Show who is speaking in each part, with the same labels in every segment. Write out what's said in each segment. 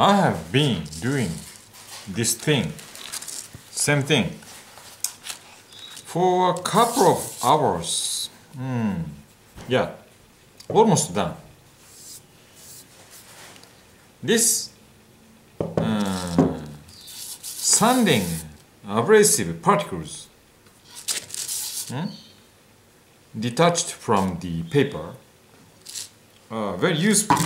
Speaker 1: I have been doing this thing, same thing, for a couple of hours. Yeah, almost done. This sanding abrasive particles detached from the paper are very useful.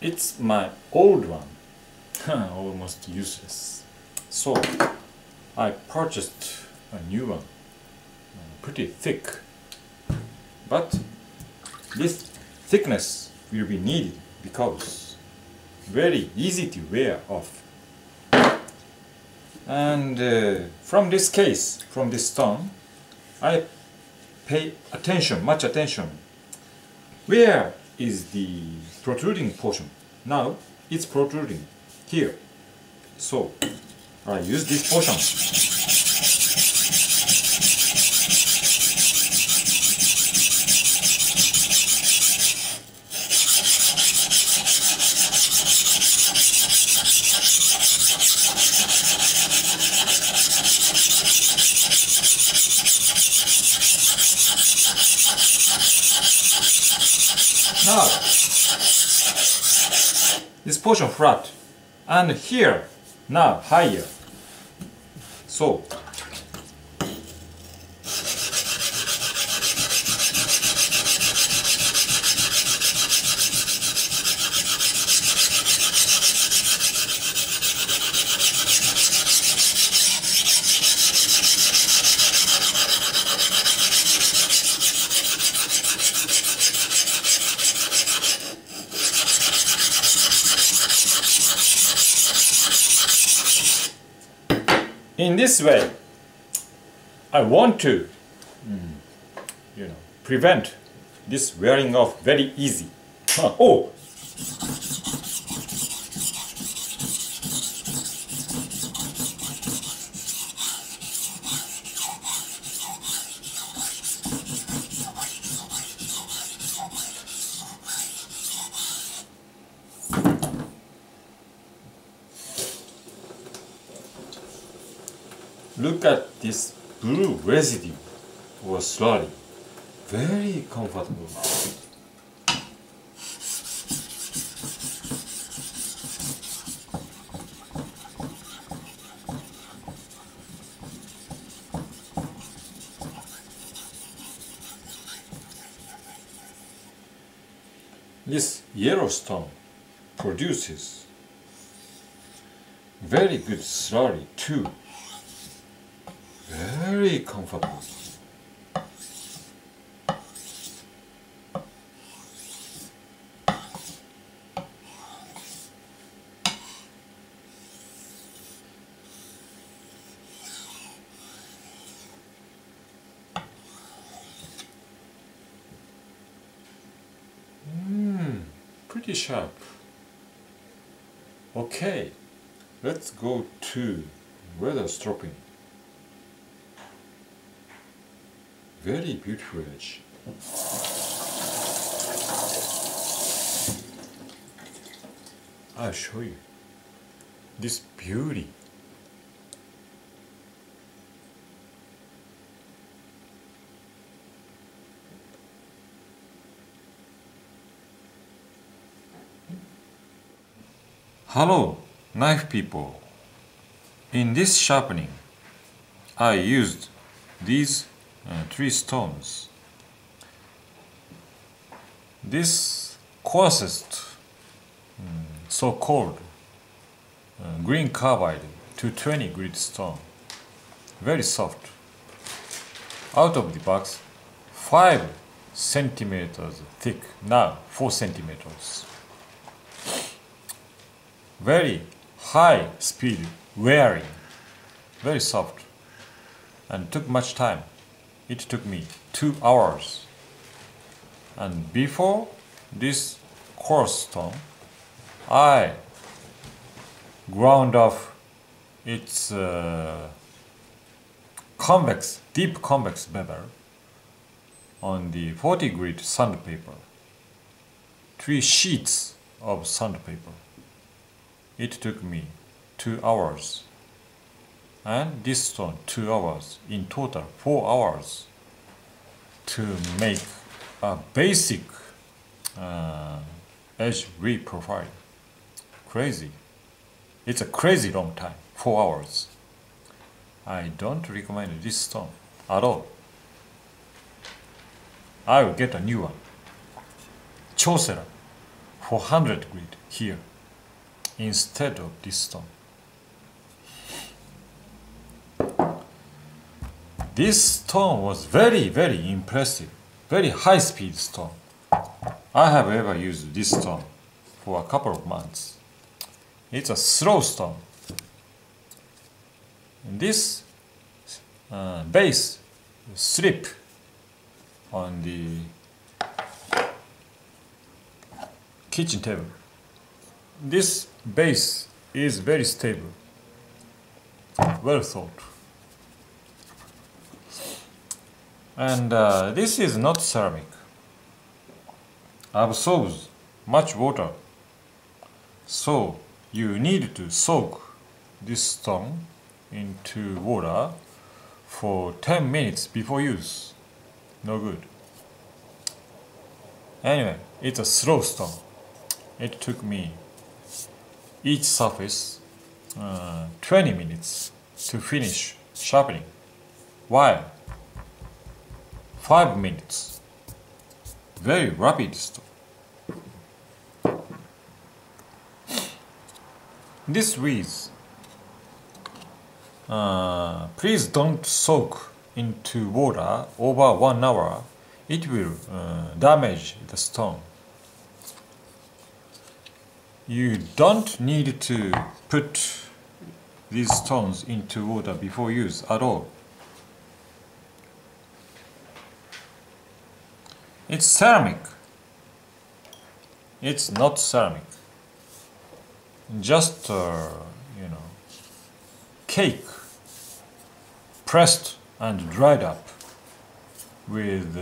Speaker 1: It's my old one, almost useless. So I purchased a new one, pretty thick. But this thickness will be needed because very easy to wear off. And from this case, from this stone, I pay attention, much attention. Where is the protruding portion? Now it's protruding here. So I use this portion. Now, this portion flat, and here, now higher. So, in this way, I want to, prevent this wearing off very easy. Oh! Look at this blue residue or slurry. Very comfortable. This yellow stone produces very good slurry too. Very comfortable. Pretty sharp. Okay, let's go to weather stropping. Very beautiful edge. I'll show you this beauty. Hello, knife people. In this sharpening, I used these 3 stones. This coarsest, so-called green carbide 220 grit stone, very soft. Out of the box, 5 centimeters thick, now 4 centimeters. Very high speed wearing, very soft, and took much time. It took me 2 hours. And before this coarse stone, I ground off its convex, deep convex bevel on the 40 grit sandpaper. 3 sheets of sandpaper. It took me 2 hours. And this stone 2 hours. In total 4 hours to make a basic edge reprofile. Crazy. It's a crazy long time. 4 hours. I don't recommend this stone at all. I will get a new one. Chosera 400 grit here instead of this stone. This stone was very, very impressive. Very high speed stone. I have ever used this stone for a couple of months. It's a slow stone. And this base slip on the kitchen table. This base is very stable, well thought. And this is not ceramic. Absorbs much water, so you need to soak this stone into water for 10 minutes before use. No good. Anyway, it's a slow stone. It took me each surface 20 minutes to finish sharpening, while 5 minutes. Very rapid stone. This reads, please don't soak into water over 1 hour. It will damage the stone. You don't need to put these stones into water before use at all. It's ceramic. It's not ceramic. Just cake pressed and dried up with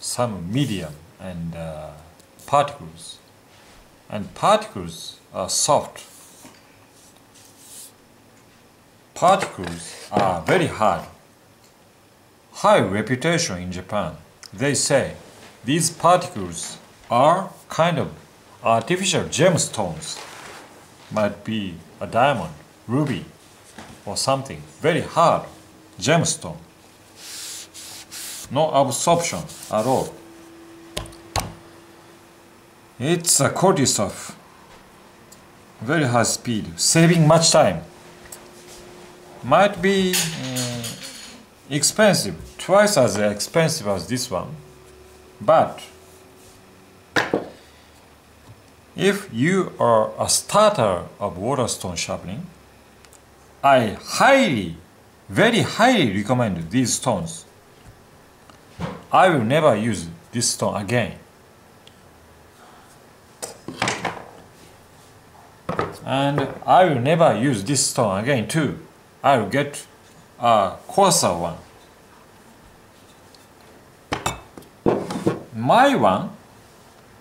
Speaker 1: some medium and particles. And particles are soft. Particles are very hard. High reputation in Japan. They say these particles are kind of artificial gemstones. Might be a diamond, ruby, or something. Very hard gemstone. No absorption at all. It's a quality stuff. Very high speed, saving much time. Might be expensive, twice as expensive as this one. But if you are a starter of water stone sharpening, I very highly recommend these stones. I will never use this stone again. And I will never use this stone again too. I will get a coarser one. My one,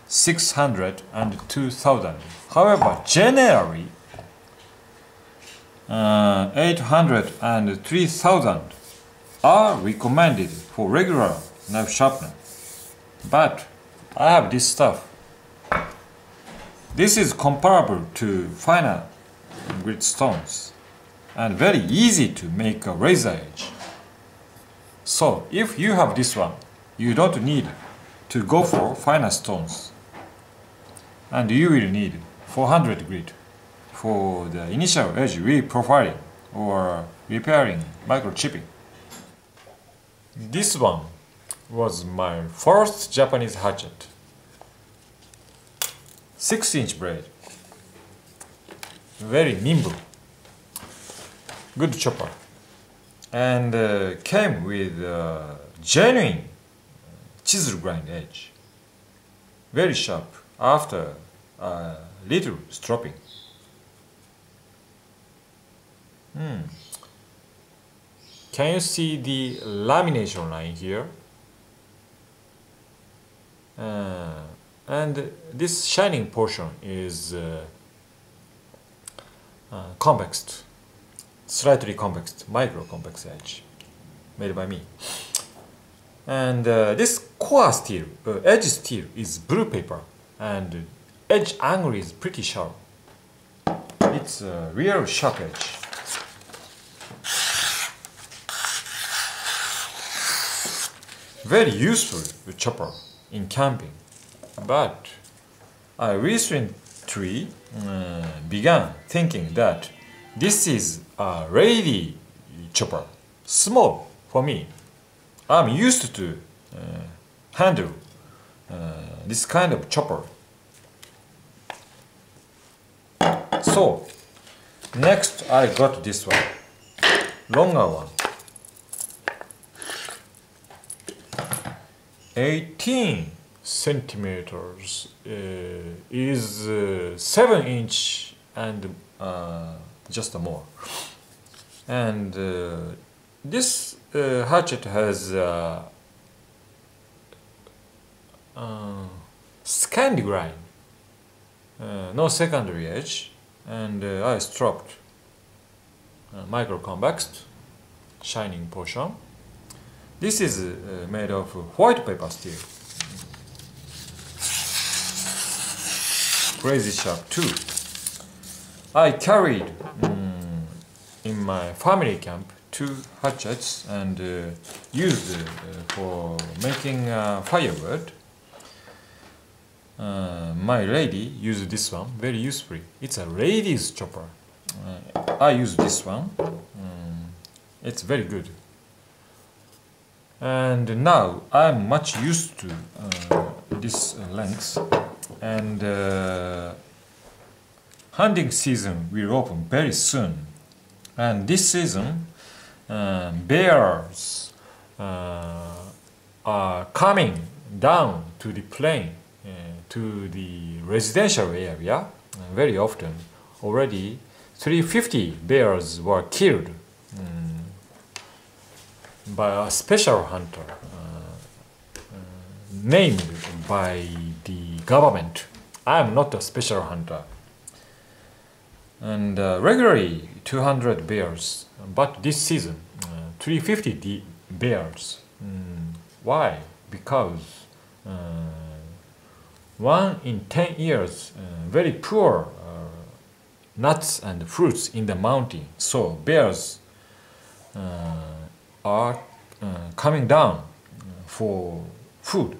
Speaker 1: 600 and 2000. However, generally, 800 and 3000 are recommended for regular knife sharpener. But I have this stuff. This is comparable to finer grit stones and very easy to make a razor edge. So if you have this one, you don't need to go for finer stones, and you will need 400 grit for the initial edge reprofiling or repairing microchipping. This one was my first Japanese hatchet. 6-inch blade. Very nimble. Good chopper. And came with genuine chisel grind edge. Very sharp after a little stropping. Can you see the lamination line here? And this shining portion is convex, slightly convex, micro convex edge made by me. And this core steel, edge steel is blue paper, and edge angle is pretty sharp. It's a real sharp edge. Very useful chopper in camping, but I recently began thinking that this is a lady chopper, small for me. I'm used to handle this kind of chopper. So next I got this one, longer one, 18 centimeters is 7 inch and just more. And this hatchet has Scandi grind, no secondary edge, and I stropped micro convex shining portion. This is made of white paper steel. Crazy sharp too. I carried in my family camp 2 hatchets and used for making firewood. My lady used this one very usefully. It's a lady's chopper. I use this one. It's very good. And now I'm much used to this length. And hunting season will open very soon. And this season, bears are coming down to the plain, to the residential area very often. Already 350 bears were killed by a special hunter named by the government. I am not a special hunter. And regularly 200 bears, but this season 350 bears. Why? Because 1 in 10 years very poor nuts and fruits in the mountain. So bears are coming down for food.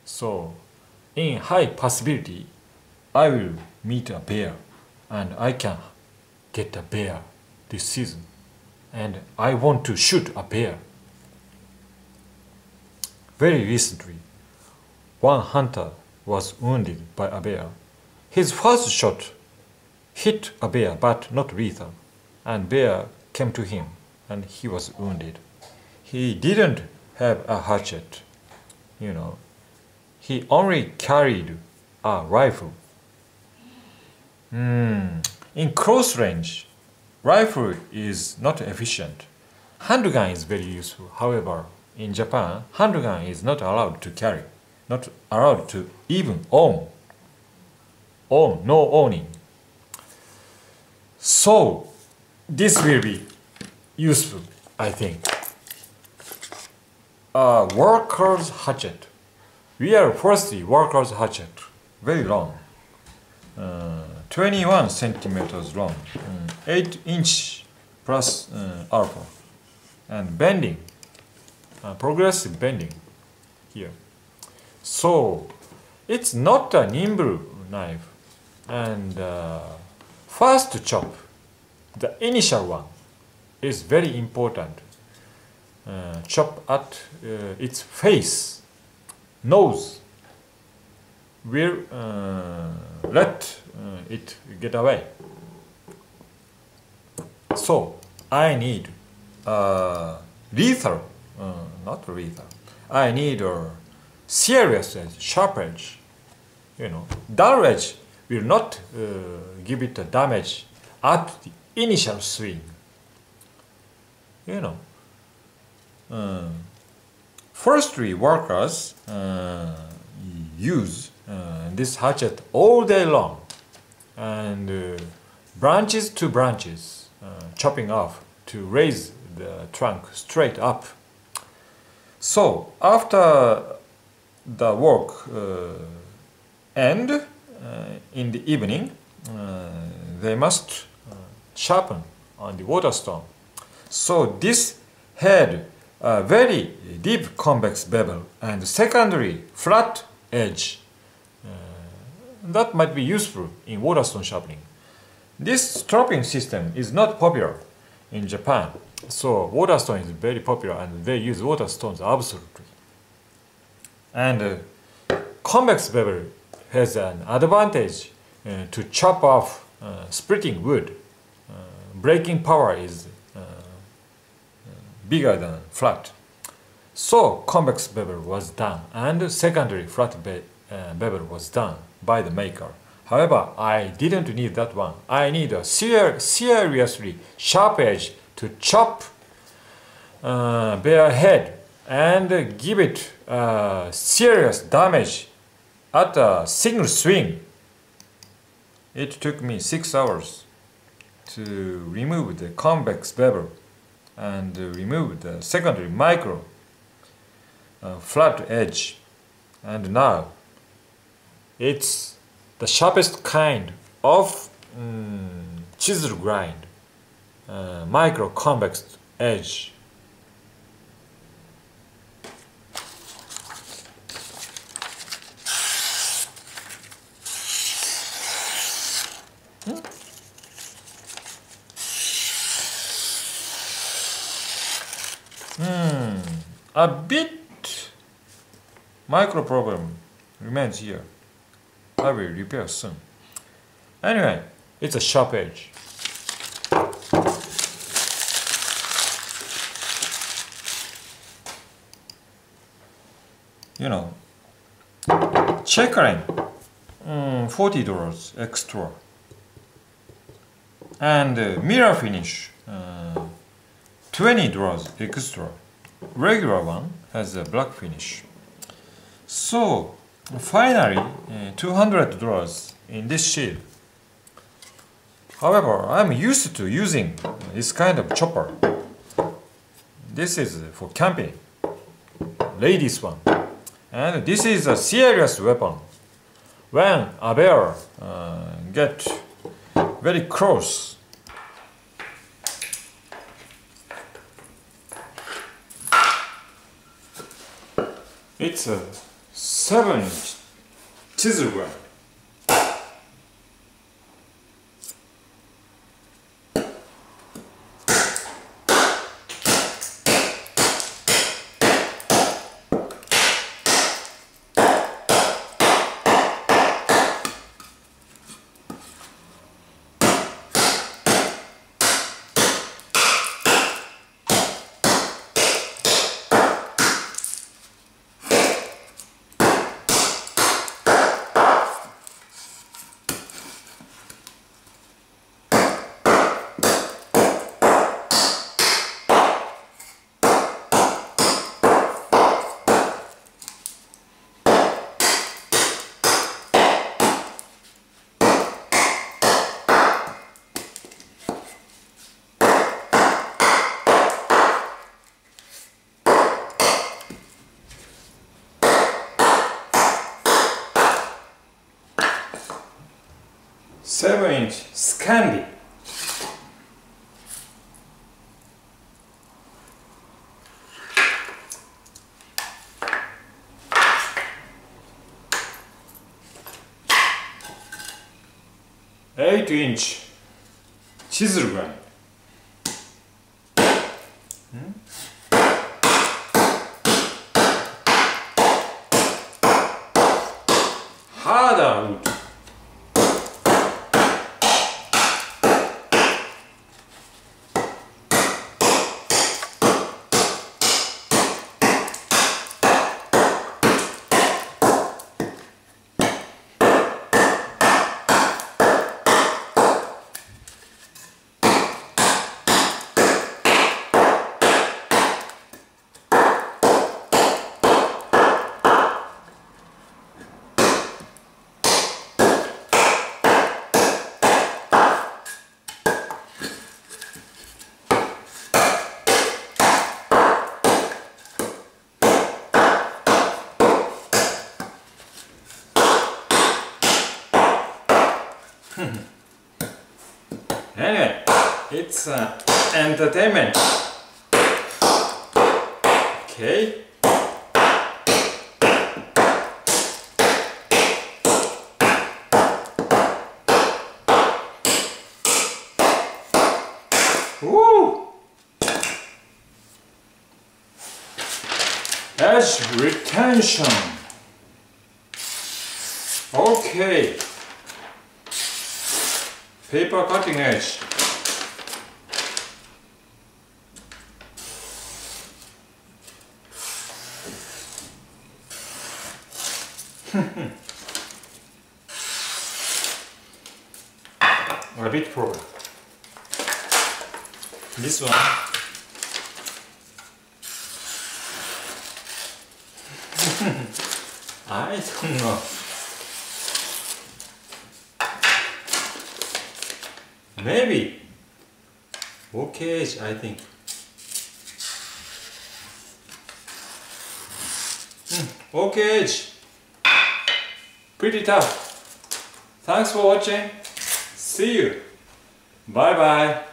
Speaker 1: So in high possibility I will meet a bear and I can get a bear this season, and I want to shoot a bear. Very recently one hunter was wounded by a bear. His first shot hit a bear but not lethal, and bear came to him and he was wounded. He didn't have a hatchet, you know. He only carried a rifle. In close range, rifle is not efficient. Handgun is very useful. However, in Japan, handgun is not allowed to carry, not allowed to even own. No owning. So this will be useful, I think. A worker's hatchet. Real forestry worker's hatchet. Very long. 21 centimeters long. 8 inch plus alpha. And bending. Progressive bending here. So it's not a nimble knife. And first chop, the initial one, is very important. Chop at its face, nose, will let it get away. So I need lethal, not lethal. I need a serious edge, sharp edge. You know, dull edge will not give it a damage at the initial swing. you know, forestry workers use this hatchet all day long, and branches to branches, chopping off to raise the trunk straight up. So after the work end in the evening, they must sharpen on the water stone. So this had a very deep convex bevel and secondary flat edge. That might be useful in water stone sharpening. This stropping system is not popular in Japan, so water stone is very popular and they use water stones absolutely. And convex bevel has an advantage to chop off splitting wood. Breaking power is bigger than flat. So convex bevel was done and secondary flat bevel was done by the maker. However, I didn't need that one. I need a seriously sharp edge to chop their head and give it serious damage at a single swing. It took me 6 hours to remove the convex bevel and remove the secondary micro flat edge, and now it's the sharpest kind of chisel grind micro convex edge. A bit micro problem remains here. I will repair soon. Anyway, it's a sharp edge. You know, checkering, $40 extra. And mirror finish, $20 extra. Regular one has a black finish. So finally $200 in this sheet. However, I'm used to using this kind of chopper. This is for camping, ladies one. And this is a serious weapon. When a bear get very close, it's a 7-inch chisel grind. Seven-inch Scandi. Eight-inch chisel grind. Harder wood. Anyway, it's entertainment. Okay. Woo! Edge retention. Okay. Paper cutting edge. A bit problem. This one. I don't know. Maybe. Okay, I think. Okay, pretty tough. Thanks for watching. See you. Bye bye.